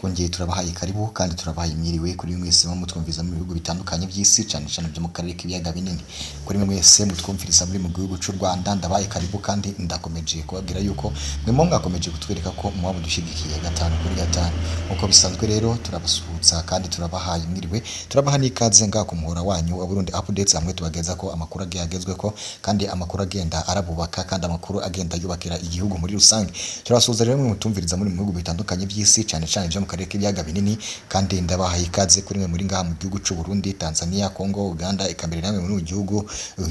twongeye turabahaye karibu kandi turabahaye mwiriwe kuri mwese mutwumviriza mu bihugu bitandukanye by'isi cyane cyane byo mu karere k'ibiyaga binini. Kuri mwese mutwumviriza muri mu gihugu cy'u Rwanda ndabaye karibu kandi ndakomeje kubabwira yuko mwe mwakomeje kutwereka ko muba mudushyigikiye gatanu kuri gatanu. Uko bisanzwe rero turabasuhutsa kandi turabahaye mwiriwe, turabaha n'ikaze ngaha ku muhora wanyu wa Burundi Updates, hamwe tubageza ko amakuru agezwe ko kandi amakuru agenda arabubaka kandi amakuru agenda yubakira igihugu muri rusange. Turasuhuza rero mwe mutumviriza muri mu bihugu bitandukanye by'isi cyane cyane byo mu karere k'ibiyaga binini, kandi ndabahaye ikaze kuri mwe muri ngaha mu gihugu cy'u Burundi, Tanzania, Congo, Uganda, ikambere namwe muri gihugu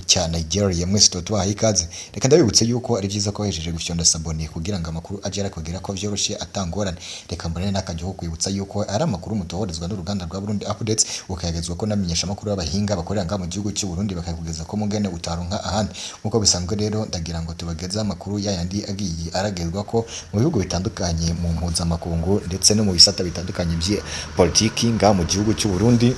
cya Nigeria. Mwese tubahaye ikaze. Reka ndabibutse yuko ari byiza ko hejeje gufyonda sabone kugira ngo amakuru agera kugera ko byoroshye atangorane. Reka mbone n'akajyo kwibutsa yuko ari amakuru mutohorezwa n'uruganda rwa Burundi Updates, ukayagezwa ko namenyesha amakuru y'abahinga bakorera ngaha mu gihugu cy'u Burundi bakakugeza ko mugene utaronka ahandi. Nkuko bisanzwe rero ndagira ngo tubageze amakuru yayandi agiye aragezwa ko mu bihugu bitandukanye mu mpuzamakungu ndetse no mu bisata bitandukanye bya politiki ngaha mu gihugu cy'u Burundi,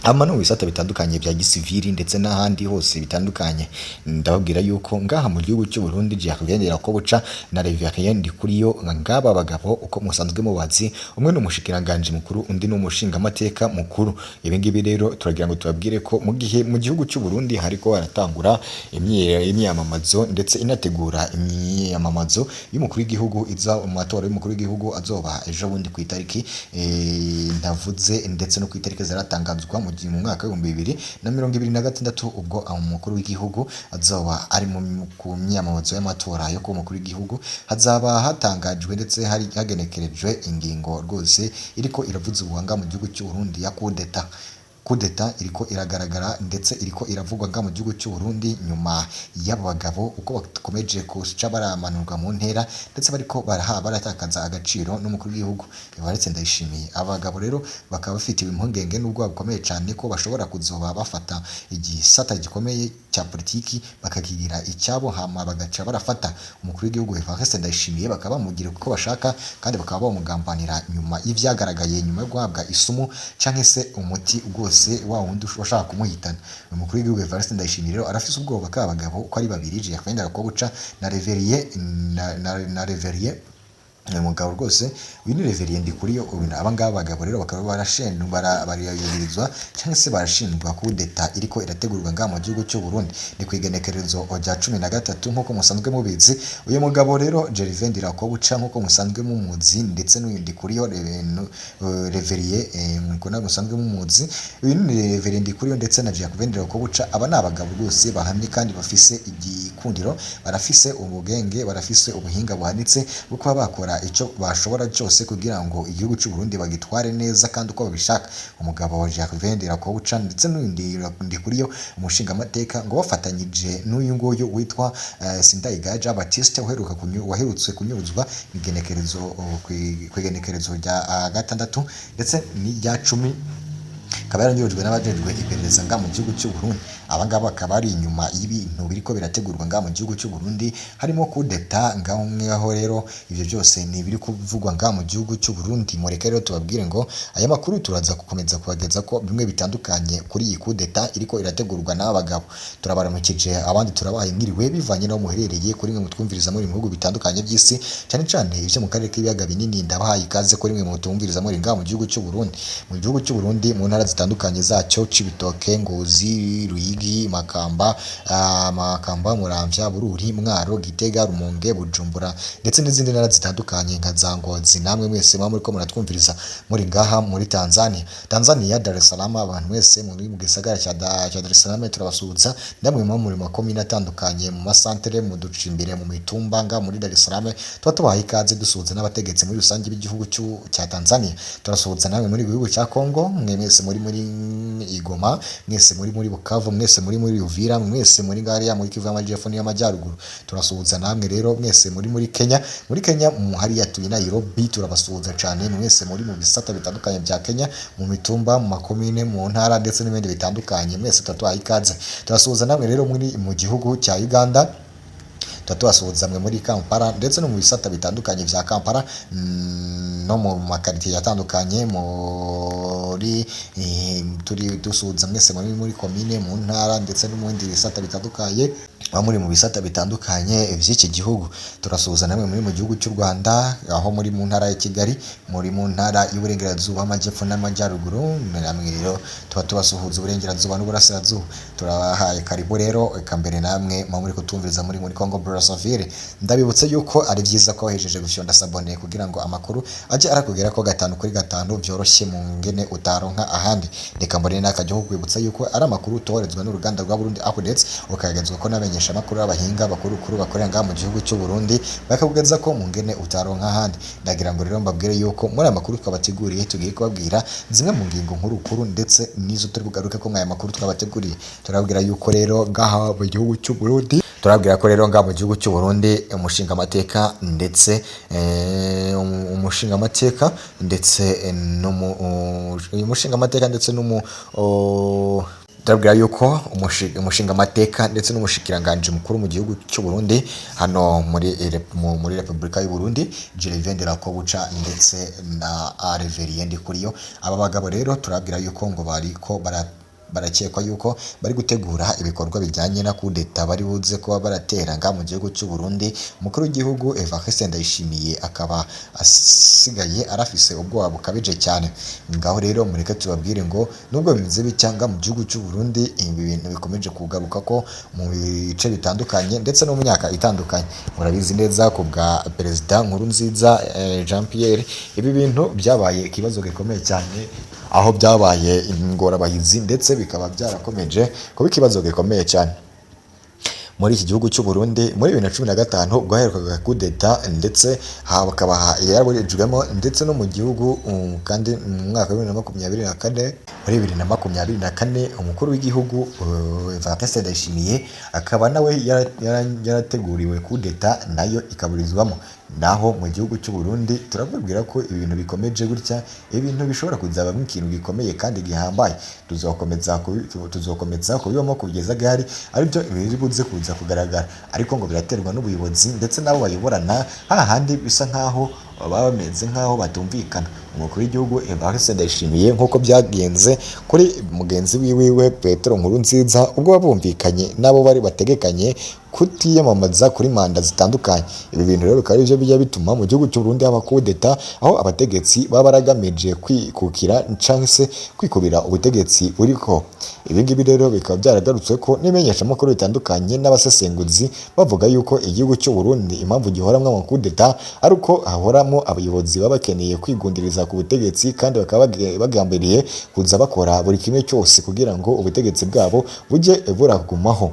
ama no bisata bitandukanye bya gisivili ndetse n'ahandi hose bitandukanye. Ndababwira yuko ngaha mu gihugu cy'u Burundi je kugendera ko buca na Reverien Ndikuriyo ngaba bagabo uko musanzwe mubazi, umwe n'umushikiranganje mukuru undi n'umushinga amateka mukuru. Ibi ngibi rero turagira ngo tubabwire ko mu gihe mu gihugu cy'u Burundi hariko baratangura imyamamazo ndetse inategura imyamamazo y'umukuru w'igihugu iza mu matora y'umukuru w'igihugu azoba ejo bundi ku itariki ndavuze ndetse no ku itariki zaratangazwa mu mwaka wa 2026 ubwo umukuru w'igihugu azoba ari mu myamamazo y'amatora yo ku mukuru w'igihugu. Hazaba hatangajwe ndetse hari hagenekerejwe ingingo rwose iriko iravuza ubuhanga mu gihugu cy'u Burundi ya kudeta iriko iragaragara ndetse iriko iravugwa nga mu gihugu cy'u Burundi nyuma y'abo bagabo uko bakomeje kuca baramanurwa mu ntera ndetse bariko baratakaza agaciro n'umukuru w'igihugu Evariste Ndayishimiye. Abagabo rero bakaba bafite impungenge n'ubwo bukomeye cyane ko bashobora kuzoba bafata igisata gikomeye cya politiki bakakigira icyabo, hama bagaca barafata umukuru w'igihugu Evariste Ndayishimiye bakaba bamugira uko bashaka kandi bakaba bamugambanira nyuma y'ivyagaragaye nyuma yo guhabwa isumu canke se umuti ubwo wa wundi ushaka kumuhitana. Umukuru w'igihugu Evariste Ndayishimiye rero arafise ubwoba k'abagabo uko ari babiri je yakwendaga ko buca na Reverien umugabo rwose uyu ni Reverien Ndikuriyo. Abangaba bagabo rero bakaba barayubirizwa cyangwa se barashinjwa kudeta iriko irategurwa ngaha mu gihugu cy'u Burundi. Ni kwigenekerezo rya 13 nkuko musanzwe mubizi. Uyu mugabo rero Gervais Ndirakobuca nkuko musanzwe mumuzi ndetse n'uyu Ndikuriyo Reverien nkuko musanzwe mumuzi. Uyu ni Reverien Ndikuriyo ndetse na Gervais Ndirakobuca. Aba ni abagabo rwose bahamye kandi bafise igikundiro, barafise ubugenge, barafise ubuhinga buhanitse bwo kuba bakora icyo bashobora cyose kugira ngo igihugu cy'u Burundi bagitware neza kandi uko babishaka. Umugabo wa Gervais Ndirakobuca ndetse n'undi Ndikuriyo umushinga amateka ngo bafatanyije n'uyu nguyu witwa Sindayigaja Baptiste waherutse kunyuzwa kwigenekerezo rya 6 ndetse n'irya 10 akaba yaranyujwe n'abajejwe iperereza nga mu gihugu cy'u Burundi. Abangaba akaba ari inyuma y'ibintu biriko birategurwa nga mu gihugu cy'u Burundi harimo kudeta ngaho rero ivyo byose ni biri kuvugwa nga mu gihugu cy'u Burundi. Mureke rero tubabwire ngo aya makuru turaza gukomeza kubageza ko bimwe bitandukanye kuri iyi kudeta iriko irategurwa n'abagabo. Turabaramukije abandi turabaye mwiriwe bivanye no muherereye kuri mwe mutwumviriza muri bihugu bitandukanye by'isi cyane cyane ivyo mu karere k'ibiyaga binini. Ndabahaye ikaze kuri mwe mutumviriza muri nga mu gihugu cy'u Burundi. Mu gihugu cy'u Burundi mu ntara zitandukanye zacyo Cibitoke, Ngozi, Ruyigi, Makamba, Muramvya, Bururi, Mwaro, Gitega, Rumonge, Bujumbura ndetse n'izindi ntara zitandukanye nka Zangozi. Namwe mwese muri ko muratwumviriza muri ngaha muri Tanzania Dar es Salaam. Abantu mwese muri mu gisagara cya Dar es Salaam turabasuhuza. Namwe muri makomine atandukanye mu masantere mu ducimbire mu mitumba nga muri Dar es Salaam tubahaye ikaze dusuhuza n'abategetsi muri rusange b'igihugu cya Tanzania. Turasuhuza namwe muri gihugu cya Congo, mwese muri Igoma, mwese muri Bukavu, mwese muri Uvira, mwese muri Ngariya muri Kivu y'Amajyepfo n'Amajyaruguru. Turasuhuza namwe rero mwese muri Kenya. Muri Kenya hariya turi Nairobi turabasuhuza cyane mwese muri mu bisata bitandukanye bya Kenya, mu mitumba, mu makomine, mu ntara ndetse n'ibindi bitandukanye. Mwese tubahaye ikaze. Turasuhuza namwe rero muri mu gihugu cya Uganda. tubasuhuza mwe muri Kampala ndetse no mu bisata bitandukanye vya Kampala no mu makaritiye atandukanye muri turi dusuhuza mwese muri komine mu ntara ndetse no mu bindi bisata bitandukanye muri mu bisata bitandukanye vy'iki gihugu. Turasuhuza namwe muri mu gihugu cy'u Rwanda aho muri mu ntara ya Kigali, muri mu ntara y'uburengerazuba amajyepfo n'amajyaruguru, namwe rero tuba tubasuhuza uburengerazuba n'uburasirazuba. Turabahaye karibu rero kambere namwe muri kutumviriza muri Congo Brazzaville. Ndabibutse yuko ari byiza ko wahejeje gufyonda sabone kugira ngo amakuru aje arakugera ko 5 kuri 5 byoroshye mu ngene utaronka ahandi. Reka mbone nakajya kwibutsa yuko ari amakuru toherezwa n'uruganda rwa Burundi Updates, ukagezwa ko namenyesha amakuru y'abahinga bakuru bakorera ngaha mu gihugu cy'u Burundi bakakugeza ko mu ngene utaronka ahandi. Ndagira ngo rero mbabwire yuko muri amakuru twabateguriye tugiye kubabwira zimwe mu ngingo nkuru ndetse nizo turi kugaruka ko mwaya makuru twabateguriye. Turabwira yuko rero ngaha mu gihugu cy'u Burundi umushinga amateka ndetse turabwira yuko umushinga amateka ndetse n'umushikiranganje mukuru mu gihugu cy'u Burundi hano muri Republika y'u Burundi Gervais Ndirakobuca ndetse na Reverien Ndikuriyo. Aba bagabo rero turabwira yuko ngo bariko barakekwa yuko bari gutegura ibikorwa bijyanye na kudeta bari buze kuba baratera nga mu gihugu cy'u Burundi. Umukuru w'igihugu Evariste Ndayishimiye akaba asigaye arafise ubwoba bukabije cyane. Ngaho rero mureke tubabwire ngo nubwo bimeze bicyanga mu gihugu cy'u Burundi ibi bintu bikomeje kugaruka ko mu bice bitandukanye ndetse no mu myaka itandukanye. Murabizi neza ku bwa Perezida Nkurunziza Jean Pierre ibi bintu byabaye ikibazo gikomeye cyane, aho byabaye ingorabahizi ndetse bikaba byarakomeje kuba ikibazo gikomeye cyane muri iki gihugu cy'u Burundi. Muri 2015 bwaherukaga kudeta ndetse hakaba yaraburijwemo ndetse no mu gihugu kandi mu mwaka wa 2024 muri 2024 umukuru w'igihugu Evariste Ndayishimiye akaba nawe yarateguriwe kudeta nayo ikaburizwamo. Naho mu gihugu cy'u Burundi turababwira ko ibintu bikomeje gutya, ibintu bishobora kuzabamo ikintu gikomeye kandi gihambaye. Tuzokomeza kubibamo kugeza gari aribyo biri buze kuza kugaragara, ariko ngo biraterwa n'ubuyobozi ndetse nabo bayoborana hahandi bisa nkaho baba bameze nkaho batumvikana. Umukuru w'igihugu Evariste Ndayishimiye nk'uko byagenze kuri mugenzi wiwe Petero Nkurunziza ubwo babumvikanye nabo bari bategekanye kutiyamamaza kuri manda zitandukanye. Ibi bintu rero bikaba byo bijya bituma mu gihugu cy'u Burundi haba kudeta, aho abategetsi baba baragamije kwikukira cyangwa se kwikubira ubutegetsi buriko. Ibi ngibi rero bikaba byaragarutswe ko n'imenyesha makuru bitandukanye n'abasesenguzi bavuga yuko igihugu cy'u Burundi impamvu gihoramwe mu kudeta ari uko hahoramo abayobozi baba bakeneye kwigundiriza ku butegetsi kandi bakaba bagambiriye kuza bakora buri kimwe cyose kugira ngo ubutegetsi bwabo bujye buragumaho.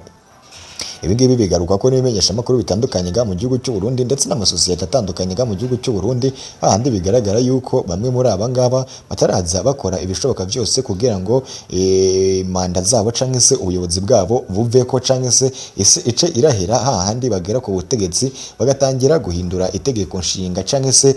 Ibi ngibi bigaruka ko n'imenyesha makuru bitandukanye ga mu gihugu cy'u Burundi ndetse n'amasosiyete atandukanye ga mu gihugu cy'u Burundi, ahandi bigaragara yuko bamwe muri aba ngaba bataraza bakora ibishoboka byose kugira ngo manda zabo canke se ubuyobozi bwabo buve ko canke se ice irahera hahandi bagera ku butegetsi bagatangira guhindura itegeko nshinga canke se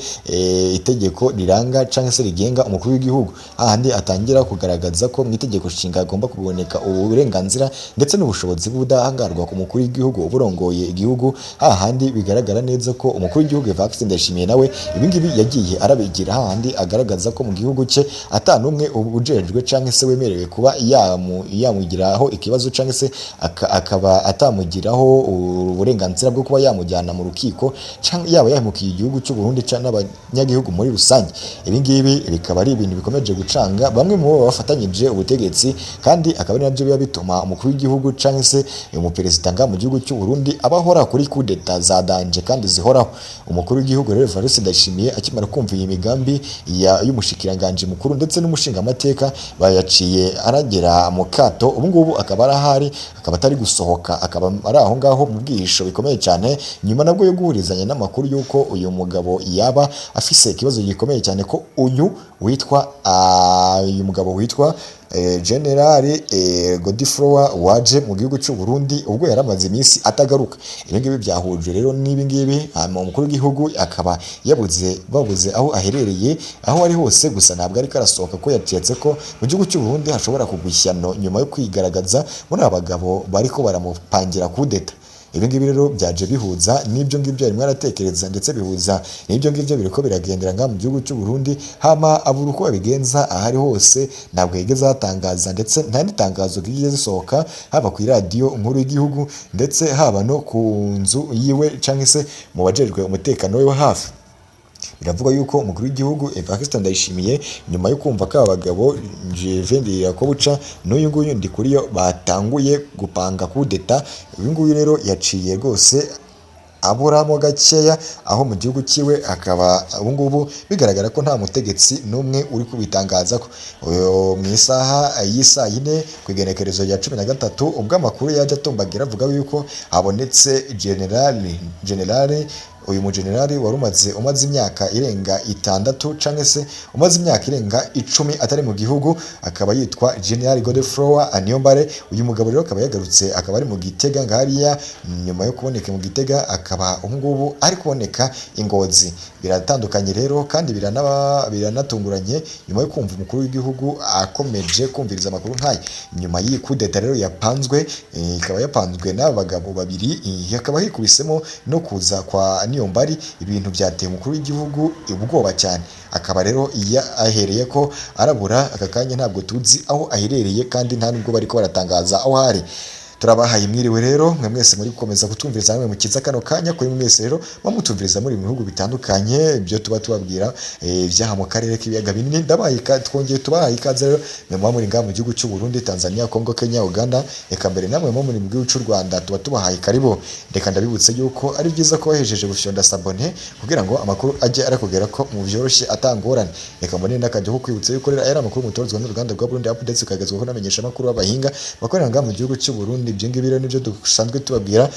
itegeko riranga canke se rigenga umukuru w'igihugu, ahandi atangira kugaragaza ko mu itegeko nshinga agomba kuboneka uburenganzira ndetse n'ubushobozi bw'ubudahangarwa ku mukuru w'igihugu uburongoye igihugu. Hahandi bigaragara neza ko umukuru w'igihugu Evariste Ndayishimiye nawe ibingibi yagiye arabigira hahandi agaragaza ko mu gihugu cye atanumwe ubujejwe canke se wemerewe kuba yamugiraho ikibazo canke se akaba atamugiraho uburenganzira bwo kuba yamujyana mu rukiko canke yaba yamukiye igihugu cy'u Burundi n'abanyagihugu muri rusange. Ibingibi bikaba ari ibintu bikomeje gucanga bamwe mu bo bafatanyije ubutegetsi, kandi akaba ari nabyo biba bituma umukuru w'igihugu canke se umuperezida mu gihugu cy'u Burundi abahora kuri kudeta za danje kandi zihoraho. Umukuru w'igihugu rero Evariste Ndayishimiye akimara kumva iyi migambi y'umushikiranganje mukuru ndetse n'umushinga amateka bayaciye aragera mu kato. Ubu ngubu akaba arahari, akaba atari gusohoka, akaba ari aho ngaho mu bwihisho bikomeye cyane, nyuma nabwo yo guhurizanya n'amakuru yuko uyu mugabo yaba afise ikibazo gikomeye cyane ko uyu mugabo witwa General Godefroid waje mu gihugu cy'u Burundi ubwo yaramaze iminsi atagaruka. Ibi ngibi byahuje rero n'ibi ngibi umukuru w'igihugu akaba babuze aho aherereye aho ari hose, gusa ntabwo ari karasohoka ko yacetse ko mu gihugu cy'u Burundi hashobora kugwishyano nyuma yo kwigaragaza muri abagabo bariko baramupangira kudeta. ibi ngibi rero byaje bihuza n'ibyo ngibyo yarimo aratekereza, ndetse bihuza n'ibyo ngibyo biriko biragendera ngaha mu gihugu cy'u Burundi. Hama abura uko babigenza ahari hose, ntabwo yigeze atangaza, ndetse nta n'itangazo ryigeze zisohoka haba ku iradiyo nkuru y'igihugu, ndetse haba no ku nzu yiwe cyangwa se mu bajejwe umutekano we wa hafi. Biravuga yuko umukuru w'igihugu Evariste Ndayishimiye nyuma yo kumva ko abagabo Jevendi Yakobuca n'uyu nguyu Ndikuriyo batanguye gupanga kudeta, uyu nguyu rero yaciye rwose aburamo gakeya, aho mu gihugu cyiwe akaba ubu ngubu bigaragara ko nta mutegetsi n'umwe uri kubitangaza ko mu isaha y'isaa yine ku igenekerezo rya 13 ubwo amakuru yaje atumbagira avuga yuko habonetse generali uyu mujenerali wari umaze imyaka irenga 6 cyangwa se umaze imyaka irenga 10 atari mu gihugu, akaba yitwa General Godefroid Niyombare. Uyu mugabo rero akaba yagarutse, akaba ari mu Gitega ngahariya, nyuma yo kuboneka mu Gitega akaba ubu ngubu ari kuboneka Ingozi. Biratandukanye rero kandi biranatunguranye nyuma yo kumva umukuru w'igihugu akomeje kumviriza amakuru nk'aya nyuma y'iyi kudeta rero yapanzwe, ikaba yapanzwe n'aba bagabo babiri, hakaba hikubisemo no kuza kwa Niyombare. Ibintu byateye umukuru w'igihugu ubwoba cyane, akaba rero ahereye ko arabura aka kanya, ntabwo tuzi aho aherereye kandi nta nubwo bariko baratangaza aho hari. Turabahaye mwiriwe rero mwe mwese muri gukomeza kutumviriza namwe mukiza kano kanya, kuri mwese rero bamutumviriza muri mu bihugu bitandukanye, ibyo tuba tubabwira byaha mu karere k'ibiyaga binini. Twongeye tubahaye ikaze rero mwe muri ngaha mu gihugu cy'u Burundi, Tanzania, Kongo, Kenya, Uganda, reka mbere namwe muri mu gihugu cy'u Rwanda tuba tubahaye karibu. Reka ndabibutse yuko ari byiza ko wahejeje gufyonda sabone kugira ngo amakuru ajye arakugera ko mu byoroshye atangorane. Reka mbone n'akajya ko kwibutsa yuko rero ari amakuru mutorezwa n'uruganda rwa Burundi Updates, ukagezwaho n'amenyesha amakuru y'abahinga bakorera ngaha mu gihugu cy'u Burundi. Ibyo ngibi rero nibyo dusanzwe tubabwira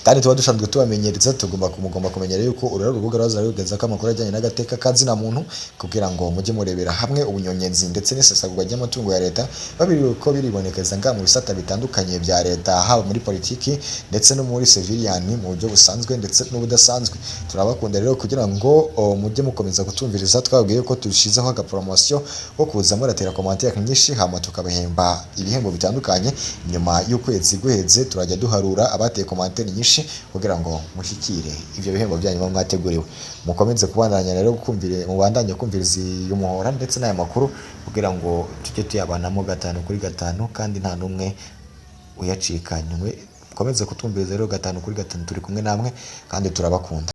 kandi tuba dusanzwe tubamenyereza. Mugomba kumenyera yuko urura urubuga ruzarugeza ko amakuru ajyanye n'agateka kazina muntu, kugira ngo mujye murebera hamwe ubunyonyenzi ndetse n'isesagurwa ry'amatungo ya leta ko biribonekeza ngaha mu bisata bitandukanye bya leta, haba muri politiki ndetse no muri civilian mu buryo busanzwe ndetse n'ubudasanzwe. Turabakunda rero kugira ngo mujye mukomeza kutumviriza. Twabwiye ko dushizeho agapromotion ko kuza muratera commentaire nyinshi, hama tukabahemba ibihembo bitandukanye. Nyuma y'ukwezi guheze turajya duharura abateye commentaire nyinshi kugira ngo mushyikire ibyo bihembo byanyu mwateguriwe. Mukomeze kubandanya rero mubandanye kumviriza uyu muhora ndetse n'aya makuru kugira ngo tujye tuyabanamo 5 kuri 5 kandi nta n'umwe uyacikanywe. Mukomeze kutumviriza rero 5 kuri 5, turi kumwe namwe kandi turabakunda.